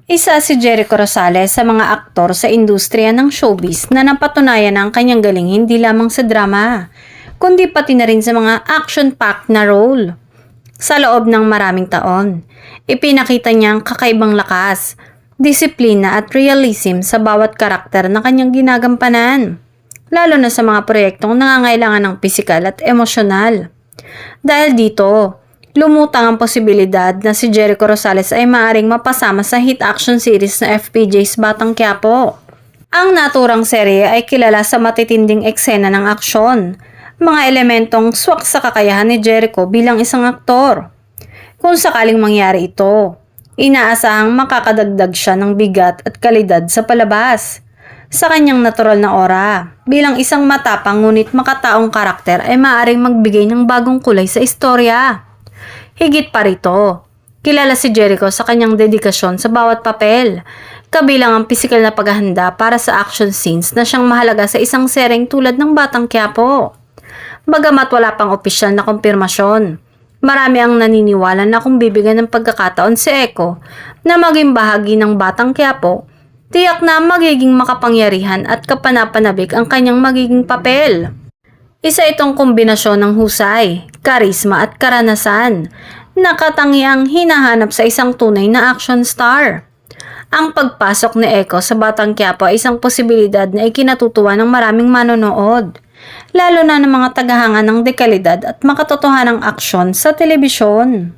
Isa si Jericho Rosales sa mga aktor sa industriya ng showbiz na napatunayan ang kanyang galing hindi lamang sa drama, kundi pati na rin sa mga action-packed na role. Sa loob ng maraming taon, ipinakita niya ang kakaibang lakas, disiplina at realism sa bawat karakter na kanyang ginagampanan, lalo na sa mga proyektong nangangailangan ng pisikal at emosyonal. Dahil dito, lumutang ang posibilidad na si Jericho Rosales ay maaaring mapasama sa hit action series na FPJ's Batang Quiapo. Ang naturang serye ay kilala sa matitinding eksena ng aksyon, mga elementong swak sa kakayahan ni Jericho bilang isang aktor. Kung sakaling mangyari ito, inaasahang makakadagdag siya ng bigat at kalidad sa palabas. Sa kanyang natural na aura, bilang isang matapang ngunit makataong karakter ay maaaring magbigay ng bagong kulay sa istorya. Higit pa rito, kilala si Jericho sa kanyang dedikasyon sa bawat papel, kabilang ang pisikal na paghahanda para sa action scenes na siyang mahalaga sa isang seryeng tulad ng Batang Quiapo. Bagamat wala pang opisyal na kumpirmasyon, marami ang naniniwala na kung bibigyan ng pagkakataon si Eco na maging bahagi ng Batang Quiapo, tiyak na magiging makapangyarihan at kapanapanabik ang kanyang magiging papel. Isa itong kombinasyon ng husay, karisma at karanasan na katangiang hinahanap sa isang tunay na action star. Ang pagpasok ni Eco sa Batang Quiapo ay isang posibilidad na ikinatutuwa ng maraming manonood, lalo na ng mga tagahanga ng dekalidad at makatotohanang aksyon sa telebisyon.